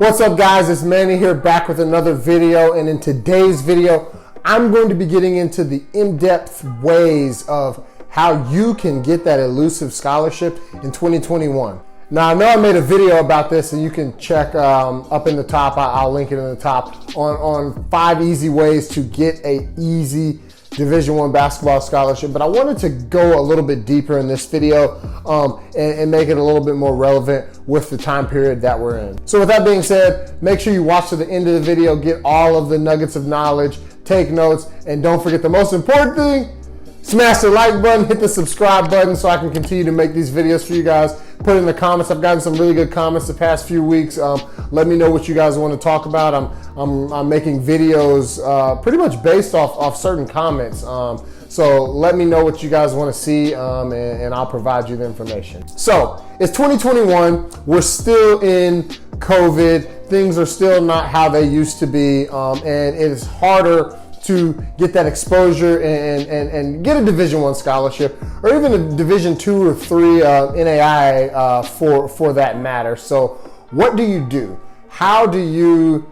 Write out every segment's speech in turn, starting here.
What's up, guys? It's Manny here, back with another video, and in today's video I'm going to be getting into the in-depth ways of how you can get that elusive scholarship in 2021. Now, I know I made a video about this, and you can check up in the top, I'll link it in the top, on 5 easy ways to get a easy Division I basketball scholarship, but I wanted to go a little bit deeper in this video and make it a little bit more relevant with the time period that we're in. So with that being said, make sure you watch to the end of the video, get all of the nuggets of knowledge, take notes, and don't forget the most important thing, smash the like button, hit the subscribe button so I can continue to make these videos for you guys. Put in the comments. I've gotten some really good comments the past few weeks. Let me know what you guys want to talk about. I'm making videos pretty much based off certain comments. So let me know what you guys want to see, and I'll provide you the information. So it's 2021. We're still in COVID. Things are still not how they used to be, and it is harder to get that exposure and get a Division I scholarship, or even a Division II or III NAI for that matter. So what do you do? How do you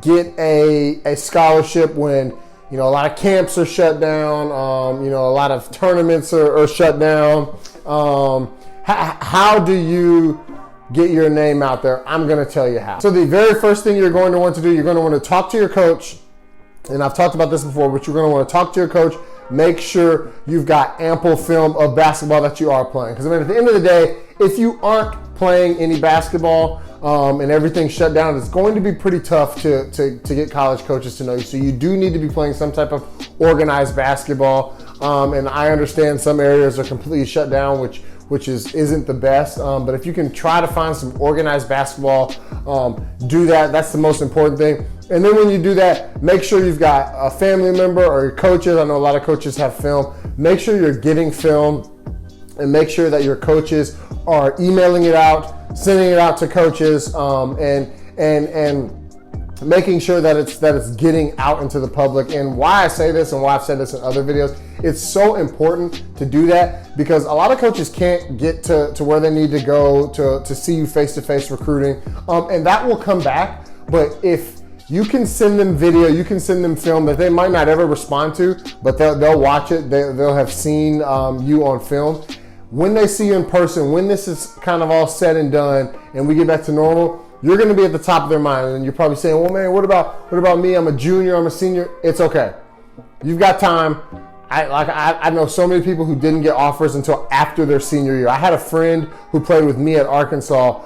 get a scholarship when a lot of camps are shut down, a lot of tournaments are shut down? How do you get your name out there? I'm going to tell you how. So the very first thing you're going to want to do, you're going to want to talk to your coach. And I've talked about this before, but you're going to want to talk to your coach. Make sure you've got ample film of basketball that you are playing. Because at the end of the day, if you aren't playing any basketball and everything's shut down, it's going to be pretty tough to get college coaches to know you. So you do need to be playing some type of organized basketball. And I understand some areas are completely shut down, which isn't the best. But if you can try to find some organized basketball, do that. That's the most important thing. And then when you do that, make sure you've got a family member or your coaches. I know a lot of coaches have film. Make sure you're getting film, and make sure that your coaches are emailing it out, sending it out to coaches, and making sure that it's getting out into the public. And why I say this, and why I've said this in other videos, it's so important to do that, because a lot of coaches can't get to where they need to go to see you face-to-face recruiting, and that will come back. But if you can send them video, you can send them film that they might not ever respond to, but they'll watch it, they'll have seen you on film. When they see you in person, when this is kind of all said and done and we get back to normal, you're going to be at the top of their mind. And you're probably saying, well, man, what about me? I'm a junior, I'm a senior. It's okay. You've got time. I know so many people who didn't get offers until after their senior year. I had a friend who played with me at Arkansas,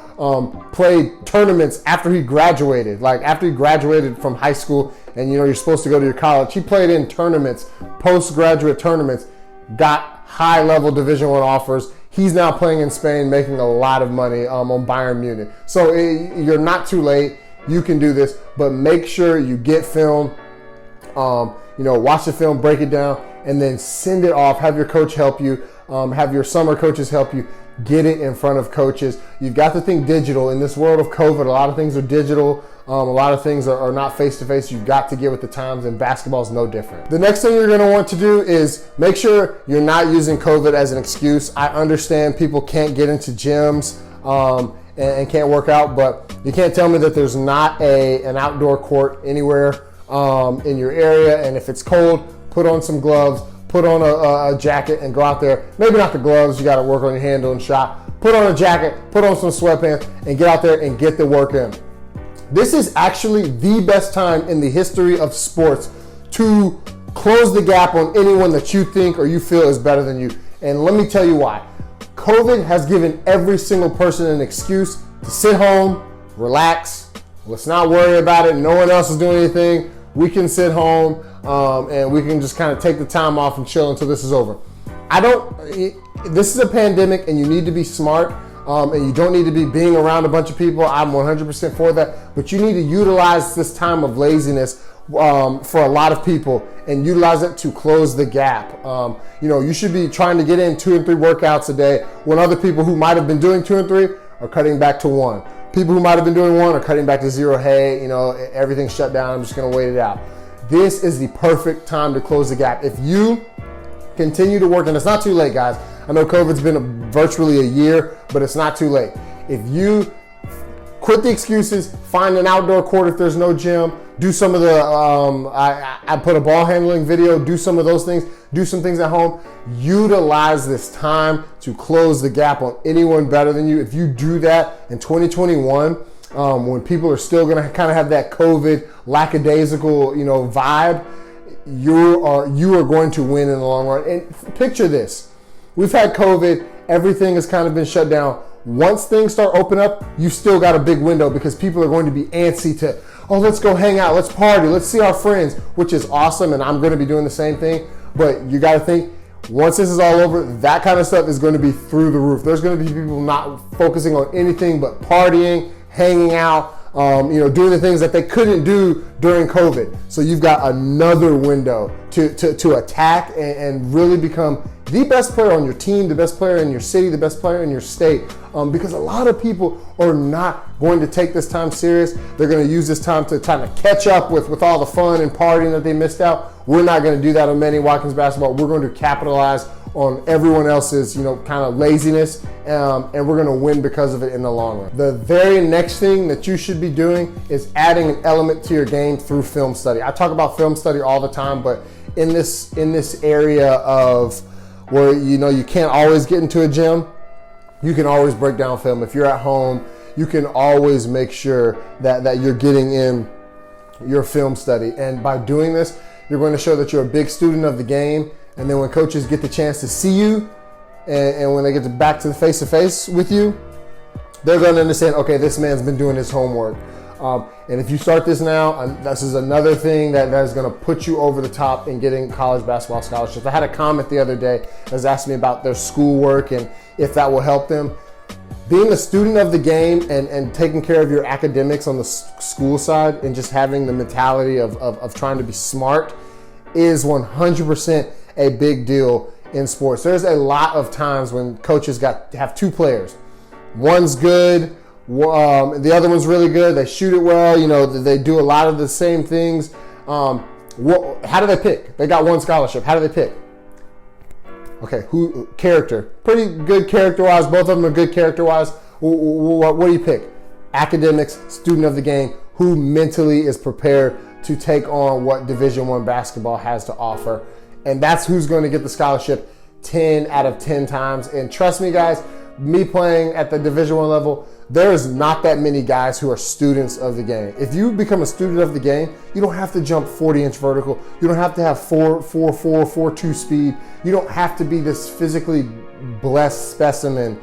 played tournaments after he graduated. Like after he graduated from high school, and you're supposed to go to your college. He played in tournaments, postgraduate tournaments, got high-level Division I offers. He's now playing in Spain, making a lot of money on Bayern Munich. So you're not too late. You can do this, but make sure you get film. Watch the film, break it down, and then send it off. Have your coach help you. Have your summer coaches help you. Get it in front of coaches. You've got to think digital. In this world of COVID, a lot of things are digital. A lot of things are not face-to-face. You've got to get with the times, and basketball is no different. The next thing you're going to want to do is make sure you're not using COVID as an excuse. I understand people can't get into gyms and can't work out, but you can't tell me that there's not an outdoor court anywhere in your area. And if it's cold, put on some gloves, put on a jacket, and go out there. Maybe not the gloves, you got to work on your handle and shot. Put on a jacket, put on some sweatpants, and get out there and get the work in. This is actually the best time in the history of sports to close the gap on anyone that you think or you feel is better than you. And let me tell you why. COVID has given every single person an excuse to sit home, relax. Let's not worry about it. No one else is doing anything. We can sit home and we can just kind of take the time off and chill until this is over. This is a pandemic, and you need to be smart. And you don't need to be being around a bunch of people. I'm 100% for that. But you need to utilize this time of laziness for a lot of people, and utilize it to close the gap. You should be trying to get in 2 and 3 workouts a day, when other people who might have been doing 2 and 3 are cutting back to 1. People who might have been doing 1 are cutting back to 0. Hey, everything's shut down. I'm just going to wait it out. This is the perfect time to close the gap. If you continue to work, and it's not too late, guys. I know COVID's been virtually a year, but it's not too late. If you quit the excuses, find an outdoor court if there's no gym, do some of the, I put a ball handling video, do some of those things, do some things at home. Utilize this time to close the gap on anyone better than you. If you do that in 2021, when people are still gonna kind of have that COVID lackadaisical, vibe, you are going to win in the long run. And picture this. We've had COVID, everything has kind of been shut down. Once things start opening up, you still got a big window because people are going to be antsy to, let's go hang out, let's party, let's see our friends, which is awesome, and I'm going to be doing the same thing. But you got to think, once this is all over, that kind of stuff is going to be through the roof. There's going to be people not focusing on anything but partying, hanging out, doing the things that they couldn't do during COVID. So you've got another window to attack and really become the best player on your team, the best player in your city, the best player in your state, because a lot of people are not going to take this time serious. They're going to use this time to kind of catch up with all the fun and partying that they missed out. We're not going to do that on Manny Watkins basketball. We're going to capitalize on everyone else's, kind of laziness, and we're going to win because of it in the long run. The very next thing that you should be doing is adding an element to your game through film study. I talk about film study all the time, but in this area of where you can't always get into a gym, you can always break down film. If you're at home, you can always make sure that you're getting in your film study. And by doing this, you're going to show that you're a big student of the game. And then when coaches get the chance to see you, and when they get back to the face-to-face with you, they're going to understand, okay, this man's been doing his homework. And if you start this now, this is another thing that is going to put you over the top in getting college basketball scholarships. I had a comment the other day that was asking me about their schoolwork and if that will help them. Being a student of the game and taking care of your academics on the school side and just having the mentality of trying to be smart is 100% a big deal in sports. There's a lot of times when coaches have two players. One's good, the other one's really good. They shoot it well. They do a lot of the same things. How do they pick? They got one scholarship. How do they pick? Okay, character. Pretty good character-wise. Both of them are good character-wise. What do you pick? Academics, student of the game, who mentally is prepared to take on what Division I basketball has to offer. And that's who's going to get the scholarship 10 out of 10 times. And trust me, guys, me playing at the Division I level, there is not that many guys who are students of the game. If you become a student of the game, you don't have to jump 40-inch vertical. You don't have to have 4.2 speed. You don't have to be this physically blessed specimen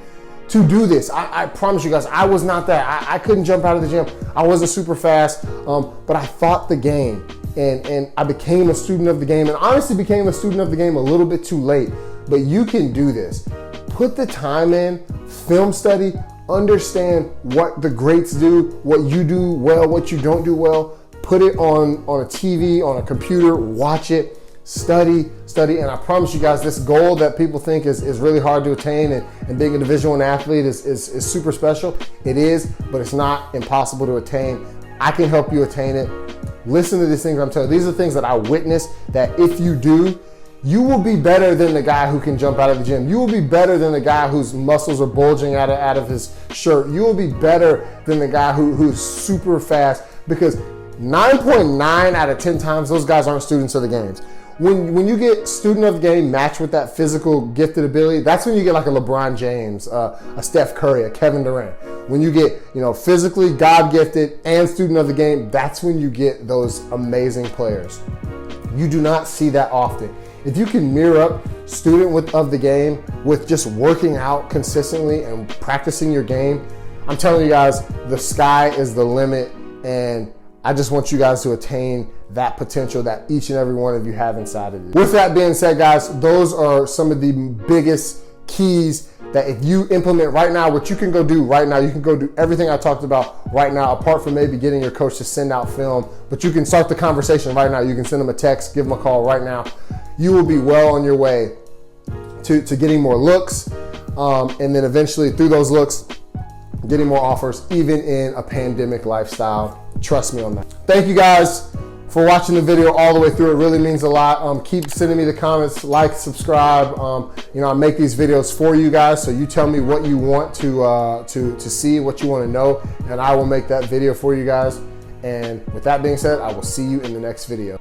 to do this. I promise you guys, I was not that. I couldn't jump out of the gym. I wasn't super fast, but I thought the game. And I became a student of the game, and honestly became a student of the game a little bit too late. But you can do this. Put the time in, film study, understand what the greats do, what you do well, what you don't do well. Put it on a TV, on a computer, watch it, study, and I promise you guys, this goal that people think is really hard to attain and being a Division I athlete is super special. It is, but it's not impossible to attain. I can help you attain it. Listen to these things I'm telling you. These are things that I witnessed that if you do, you will be better than the guy who can jump out of the gym. You will be better than the guy whose muscles are bulging out of his shirt. You will be better than the guy who's super fast, because 9.9 out of 10 times, those guys aren't students of the games. When you get student of the game matched with that physical gifted ability, that's when you get like a LeBron James, a Steph Curry, a Kevin Durant. When you get, physically God gifted and student of the game, that's when you get those amazing players. You do not see that often. If you can mirror up student of the game with just working out consistently and practicing your game, I'm telling you guys, the sky is the limit, and I just want you guys to attain that potential that each and every one of you have inside of you. With that being said, guys, those are some of the biggest keys that if you implement right now, what you can go do right now, you can go do everything I talked about right now, apart from maybe getting your coach to send out film, but you can start the conversation right now. You can send them a text, give them a call right now. You will be well on your way to getting more looks, and then eventually through those looks, getting more offers, even in a pandemic lifestyle. Trust me on that. Thank you guys for watching the video all the way through. It really means a lot. Keep sending me the comments, like, subscribe. You know, I make these videos for you guys, so you tell me what you want to see, what you want to know, and I will make that video for you guys. And with that being said, I will see you in the next video.